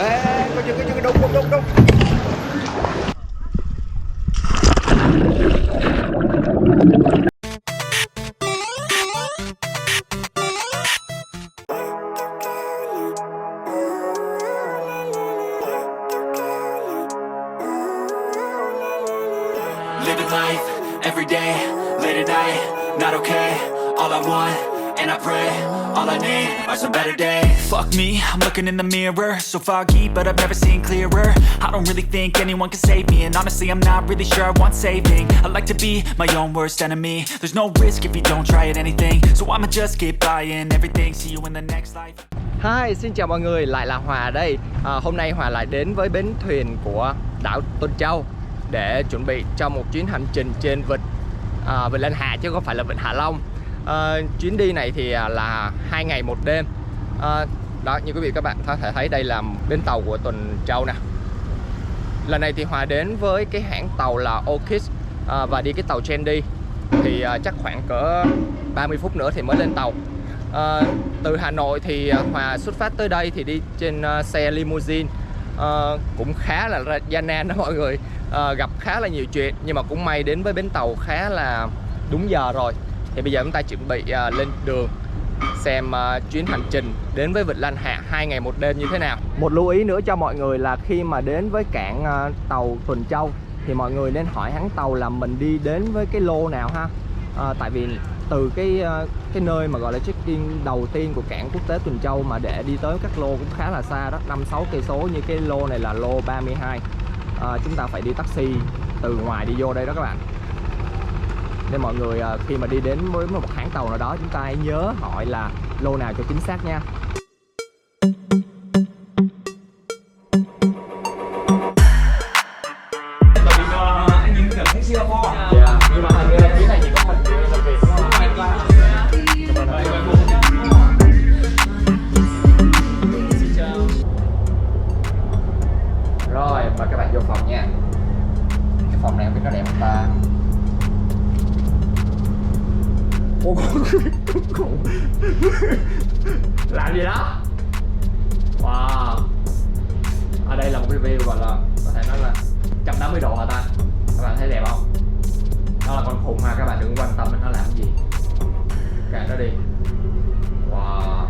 Ê, coi chừng đụng đụng đụng đụng. Living life, every day, late at night, not okay. All I want, and I pray, all I need are some better days. Fuck me, I'm looking in the mirror, so foggy, but I've never seen clearer. I don't really think anyone can save me, and honestly I'm not really sure I want saving. I like to be my own worst enemy. There's no risk if you don't try at anything, so I'ma just keep buying everything. See you in the next life. Hi, xin chào mọi người, lại là Hòa đây. Hôm nay Hòa lại đến với bến thuyền của đảo Tuần Châu để chuẩn bị cho một chuyến hành trình trên vịnh Lan Hạ chứ không phải là vịnh Hạ Long. Chuyến đi này thì là 2 ngày 1 đêm. Đó, như quý vị các bạn có thể thấy đây là bến tàu của Tuần Châu nè. Lần này thì Hòa đến với cái hãng tàu là Orchid và đi cái tàu Trendy thì chắc khoảng cỡ 30 phút nữa thì mới lên tàu. Từ Hà Nội thì Hòa xuất phát tới đây thì đi trên xe limousine, cũng khá là gian nan đó mọi người, gặp khá là nhiều chuyện nhưng mà cũng may đến với bến tàu khá là đúng giờ rồi. Thì bây giờ chúng ta chuẩn bị lên đường xem chuyến hành trình đến với vịnh Lan Hạ 2 ngày 1 đêm như thế nào. Một lưu ý nữa cho mọi người là khi mà đến với cảng tàu Tuần Châu thì mọi người nên hỏi hãng tàu là mình đi đến với cái lô nào ha. Tại vì từ cái nơi mà gọi là check-in đầu tiên của cảng quốc tế Tuần Châu mà để đi tới các lô cũng khá là xa đó, 5-6 cây số. Như cái lô này là lô 32. Chúng ta phải đi taxi từ ngoài đi vô đây đó các bạn. Nên mọi người khi mà đi đến với một hãng tàu nào đó chúng ta hãy nhớ hỏi là lô nào cho chính xác nha. Anh nhìn kiểu thấy Singapore. Nhưng mà hình như là chuyến này chỉ có mình làm việc đúng không? Rồi, mời các bạn vô phòng nha. Cái phòng này không biết nó đẹp không ta? Làm gì đó? Wow. Ở đây là một review gọi là có thể nói là 180 độ hả ta? Các bạn thấy đẹp không? Nó là con khủng ha, các bạn đừng quan tâm đến nó làm gì. Kệ nó đi. Wow.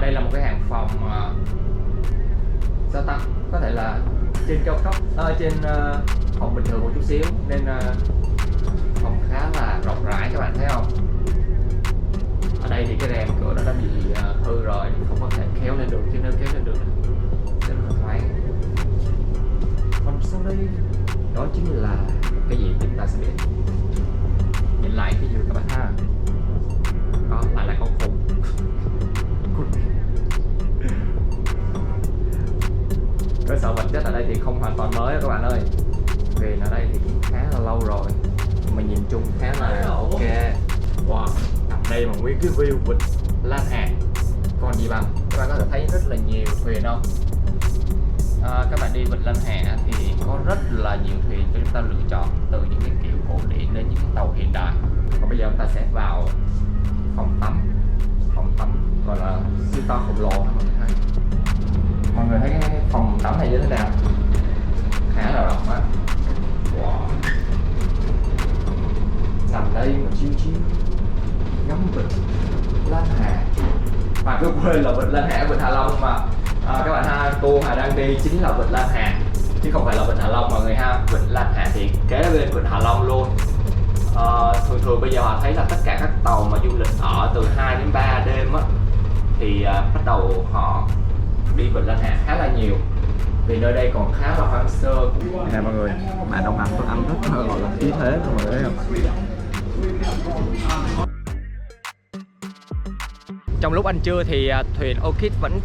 Đây là một cái hàng phòng sao ta? Có thể là trên cao cấp, trên phòng bình thường một chút xíu nên phòng khá là rộng rãi, các bạn thấy không? Ở đây thì cái rèm cửa nó đã bị hư rồi, không có thể kéo lên được, chứ nếu kéo lên được rất là thoáng. Còn sau đây đó chính là cái gì chúng ta sẽ biết. Nhìn lại cái gì các bạn ha? Đó lại là con khủng. Cơ sở vật chất ở đây thì không hoàn toàn mới các bạn ơi, vì ở đây thì cũng khá là lâu rồi mà nhìn chung khá là ok. Wow, nằm đây mà nguyên cái view vịnh Lan Hạ còn gì bằng. Các bạn có thể thấy rất là nhiều thuyền không? Các bạn đi vịnh Lan Hạ thì có rất là nhiều thuyền cho chúng ta lựa chọn, từ những cái kiểu cổ điển đến những cái tàu hiện đại. Còn bây giờ chúng ta sẽ vào phòng tắm gọi là siêu to khổng lồ ha mọi người thấy. Mọi người thấy cái phòng tắm này như thế nào? Khá là rộng á. Wow. Nằm đây mà chill ngắm vịnh Lan Hạ. Và cứ quên là vịnh Lan Hạ, vịnh Hạ Long mà. Các bạn ha, tour Hà đang đi chính là vịnh Lan Hạ chứ không phải là vịnh Hạ Long mọi người ha. Vịnh Lan Hạ thì kế bên vịnh Hạ Long luôn. Thường bây giờ họ thấy là tất cả các tàu mà du lịch ở từ 2 đến 3 đêm á thì bắt đầu họ đi vịnh Lan Hạ khá là nhiều vì nơi đây còn khá là hoang sơ. Nè mọi người, bạn đồng hành tôi ăn rất là gọi là khí thế mọi người thấy không? Trong lúc ăn trưa thì thuyền Orchid vẫn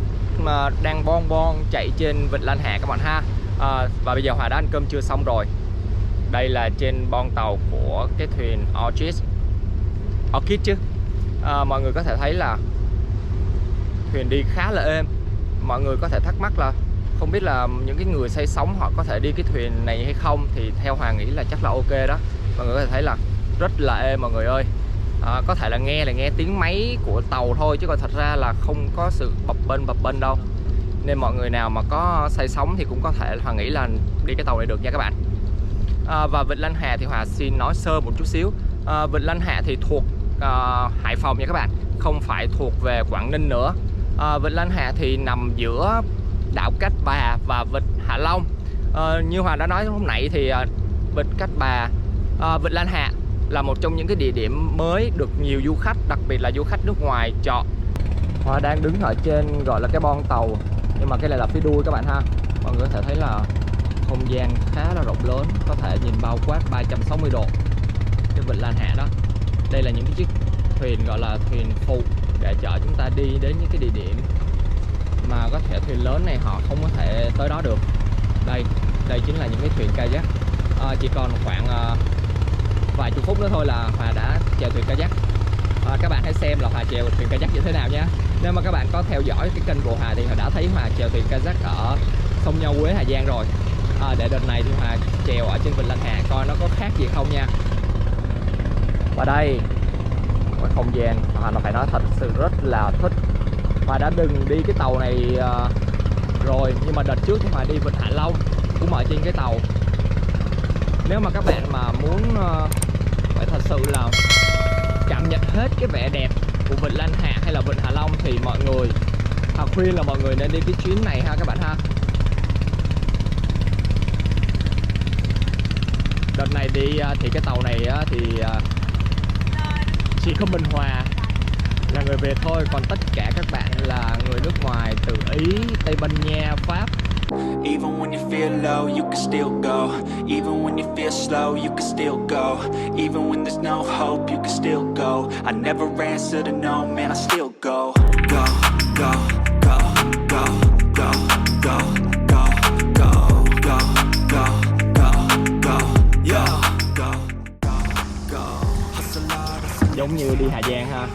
đang bon chạy trên vịnh Lan Hạ các bạn ha. Và bây giờ Hòa đã ăn cơm trưa xong rồi. Đây là trên bon tàu của cái thuyền Orchid chứ. Mọi người có thể thấy là thuyền đi khá là êm. Mọi người có thể thắc mắc là không biết là những cái người say sóng họ có thể đi cái thuyền này hay không, thì theo Hòa nghĩ là chắc là ok đó. Mọi người có thể thấy là rất là êm mọi người ơi. Có thể là nghe tiếng máy của tàu thôi chứ còn thật ra là không có sự bập bênh đâu. nên mọi người nào mà có say sóng thì cũng có thể Hòa nghĩ là đi cái tàu này được nha các bạn. Và Vịnh Lan Hà thì Hòa xin nói sơ một chút xíu. Vịnh Lan Hà thì thuộc Hải Phòng nha các bạn, không phải thuộc về Quảng Ninh nữa. Vịnh Lan Hà thì nằm giữa đảo Cát Bà và Vịnh Hạ Long. Như Hòa đã nói lúc nãy thì Vịnh Cát Bà, Vịnh Lan Hà là một trong những cái địa điểm mới được nhiều du khách, đặc biệt là du khách nước ngoài chọn. Hòa đang đứng ở trên gọi là cái bon tàu, nhưng mà cái này là phía đuôi các bạn ha. Mọi người có thể thấy là không gian khá là rộng lớn, có thể nhìn bao quát 360 độ cái Vịnh Lan Hạ đó. Đây là những cái chiếc thuyền gọi là thuyền phụ để chở chúng ta đi đến những cái địa điểm mà có thể thuyền lớn này họ không có thể tới đó được. Đây chính là những cái thuyền kayak. Chỉ còn khoảng vài chục phút nữa thôi là Hòa đã chèo thuyền kayak. Các bạn hãy xem là Hòa chèo thuyền kayak như thế nào nhé. Nếu mà các bạn có theo dõi cái kênh của Hòa thì Hòa đã thấy Hòa chèo thuyền kayak ở sông Nho Quế, Hà Giang rồi. Để đợt này thì Hòa chèo ở trên Vịnh Lan Hà coi nó có khác gì không nha. Và đây cái không gian Hòa nó phải nói thật sự rất là thích. Hòa đã từng đi cái tàu này rồi, nhưng mà đợt trước thì Hòa đi Vịnh Hạ Long cũng ở trên cái tàu. Nếu mà các bạn mà muốn phải thật sự là cảm nhận hết cái vẻ đẹp của Vịnh Lan Hạ hay là Vịnh Hạ Long thì mọi người khuyên là mọi người nên đi cái chuyến này ha các bạn ha. Đợt này đi thì cái tàu này thì chỉ có mình Hòa là người Việt thôi, còn tất cả các bạn là người nước ngoài từ Ý, Tây Ban Nha, Pháp. Even when you feel low, you can still go. Even when you feel slow, you can still go. Even when there's no hope, you can still go. I never answer to no, man, I still go. Go, go, go, go, go, go, go, go, go, go, go, go, yo, go, go, go. Giống như đi Hà Giang ha.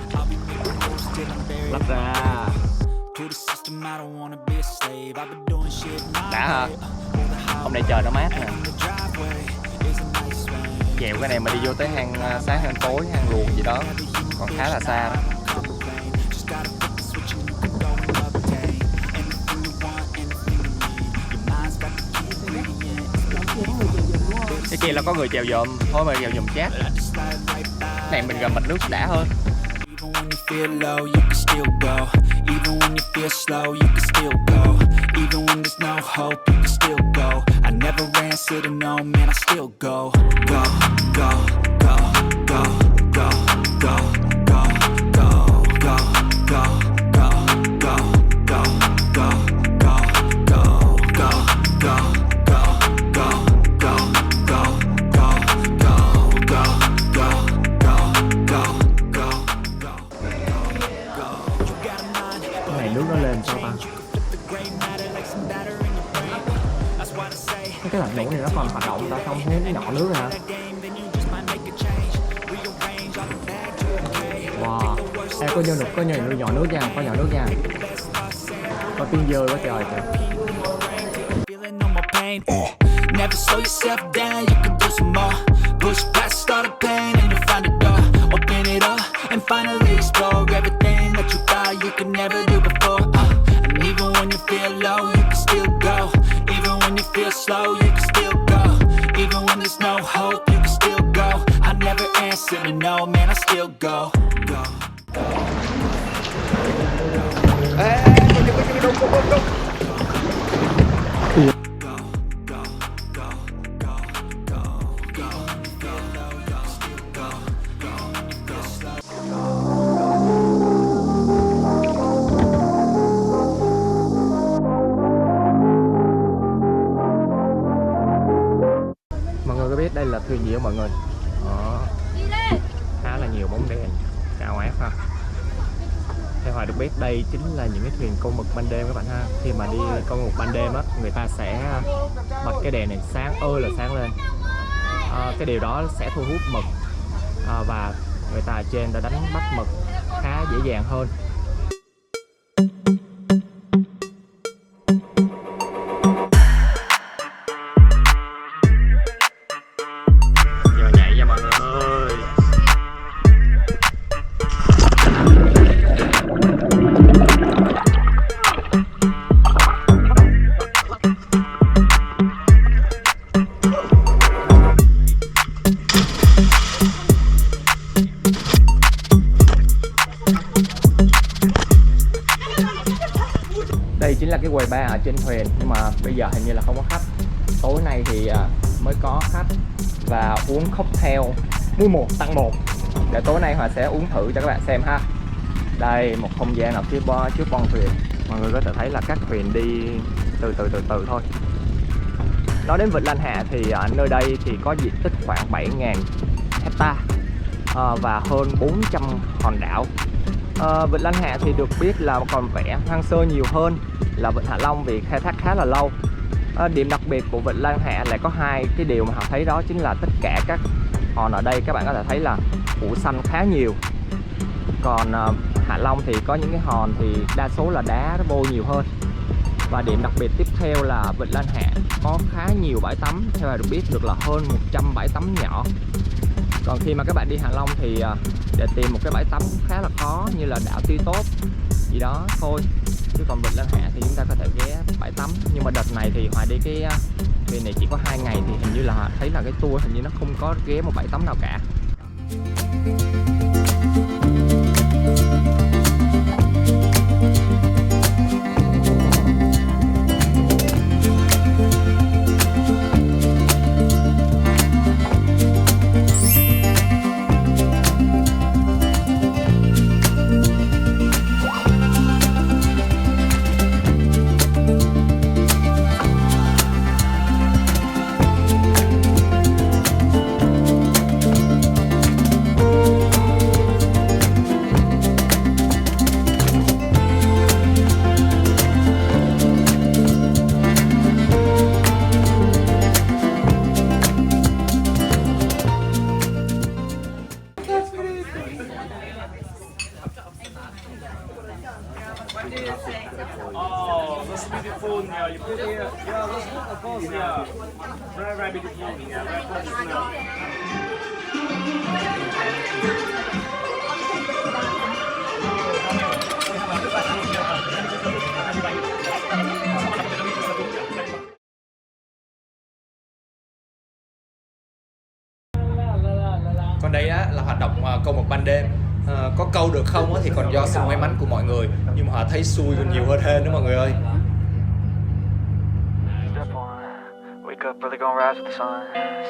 Lắp ra đã ha. Hôm nay trời nó mát nè. Chèo cái này mà đi vô tới hang sáng hang tối, hang luồng gì đó còn khá là xa đó. Cái kia là có người chèo dòm, thôi mà chèo dòm chát. Này mình gần mặt nước đã hơn. Even when you feel low, you can still go. Even when you feel slow, you can still go. Even when there's no hope, you can still go. I never answer to no, man, I still go. Go, go, go, go, go, go, go, go, go, go, go, go, go, go, go, go, go, nước nó lên sao ta? Cái lạnh lũ này nó còn hoạt động ta, không thấy nó nhỏ nước rồi hả? Wow, em có nhiều nhỏ nước nha, có nhỏ nước nha. Có tiếng dơi quá trời kìa. Never slow yourself down, you can do some more. Push past all the pain and you'll find a door. Open it up and finally explore everything that you thought you could never do before. And even when you feel low, you can still go. Even when you feel slow, you can still go. Even when there's no hope, you can still go. I never answer to no, man, I still go. Go. Mọi người có biết đây là thuyền gì không mọi người? Khá là nhiều bóng đèn cao áp ha. Theo Hoài được biết đây chính là những cái thuyền câu mực ban đêm các bạn ha. Khi mà đi câu mực ban đêm á, người ta sẽ bật cái đèn này sáng ơi là sáng lên. Cái điều đó sẽ thu hút mực và người ta ở trên đã đánh bắt mực khá dễ dàng hơn. Giờ nhảy nha mọi người ơi. chính là cái quầy bar ở trên thuyền, nhưng mà bây giờ hình như là không có khách. Tối nay thì mới có khách và uống cocktail mua 1 tặng 1 để tối nay Hòa sẽ uống thử cho các bạn xem ha. Đây một không gian ở phía trước bon thuyền, mọi người có thể thấy là các thuyền đi từ từ thôi. Nói đến Vịnh Lan Hạ thì ở nơi đây thì có diện tích khoảng 7.000 hecta và hơn 400 hòn đảo. Vịnh Lan Hạ thì được biết là còn vẻ hoang sơ nhiều hơn là Vịnh Hạ Long vì khai thác khá là lâu. Điểm đặc biệt của Vịnh Lan Hạ là có 2 cái điều mà họ thấy, đó chính là tất cả các hòn ở đây các bạn có thể thấy là phủ xanh khá nhiều. Còn Hạ Long thì có những cái hòn thì đa số là đá nó bôi nhiều hơn. Và điểm đặc biệt tiếp theo là Vịnh Lan Hạ có khá nhiều bãi tắm, theo là được biết được là hơn 100 bãi tắm nhỏ. Còn khi mà các bạn đi Hạ Long thì để tìm một cái bãi tắm khá là khó, như là đảo Ti Tốt gì đó thôi. Chứ còn Vịnh Lan Hạ thì chúng ta có thể ghé bãi tắm. Nhưng mà đợt này thì Hòa đi cái thuyền này chỉ có 2 ngày thì hình như là Hòa thấy là cái tour hình như nó không có ghé một bãi tắm nào cả. Oh, that's beautiful. Yeah, you put here. Yeah, that's good, of course. Yeah, very beautiful. Yeah, very professional. Còn đây á, là hoạt động câu mực ban đêm. Có câu được không á, thì còn do sự may mắn của mọi người, nhưng mà họ thấy xui còn nhiều hơn hên đó mọi người ơi. Step 1, wake up early, gonna rise with the sun.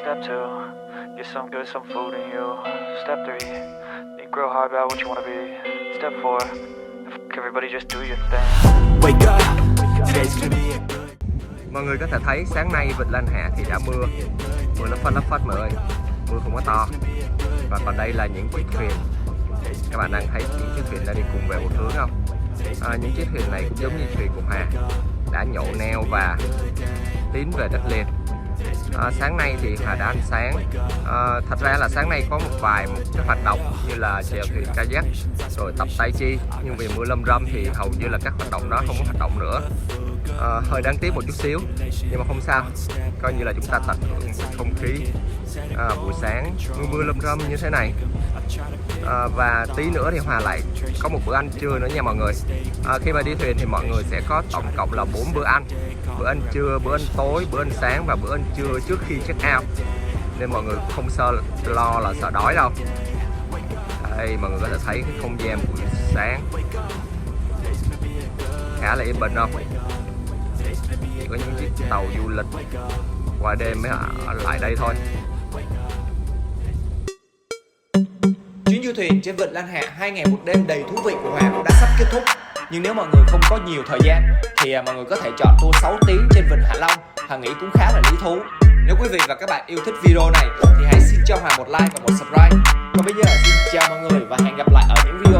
Step 2, get some good, some food in you. Step 3, think real hard about what you wanna be. Step 4, everybody just do your thing. Wake up, today's gonna be a good. Mọi người có thể thấy sáng nay Vịnh Lan Hạ thì đã mưa lất phất mọi người ơi, mưa không có to. Và còn đây là những chiếc thuyền, các bạn đang thấy những chiếc thuyền đang đi cùng về một hướng không? Những chiếc thuyền này cũng giống như thuyền của Hà, đã nhổ neo và tiến về đất liền. Sáng nay thì Hà đã ăn sáng. Thật ra là sáng nay có một cái hoạt động như là chèo thuyền kayak rồi tập tai chi, nhưng vì mưa lâm râm thì hầu như là các hoạt động đó không có hoạt động nữa. Hơi đáng tiếc một chút xíu, nhưng mà không sao, coi như là chúng ta tận hưởng không khí buổi sáng mưa lâm râm như thế này. Và tí nữa thì Hòa lại có một bữa ăn trưa nữa nha mọi người. Khi mà đi thuyền thì mọi người sẽ có tổng cộng là 4 bữa ăn: bữa ăn trưa, bữa ăn tối, bữa ăn sáng và bữa ăn trưa trước khi check out, nên mọi người không lo là sợ đói đâu. Đây mọi người có thể thấy cái không gian buổi sáng khá là yên bình không? Chỉ có những chiếc tàu du lịch qua đêm mới ở lại đây thôi. Chuyến du thuyền trên Vịnh Lan Hạ 2 ngày 1 đêm đầy thú vị của Hòa cũng đã sắp kết thúc. Nhưng nếu mọi người không có nhiều thời gian thì mọi người có thể chọn tour 6 tiếng trên Vịnh Hạ Long. Hòa nghĩ cũng khá là lý thú. Nếu quý vị và các bạn yêu thích video này thì hãy xin cho Hòa một like và một subscribe. Còn bây giờ xin chào mọi người và hẹn gặp lại ở những video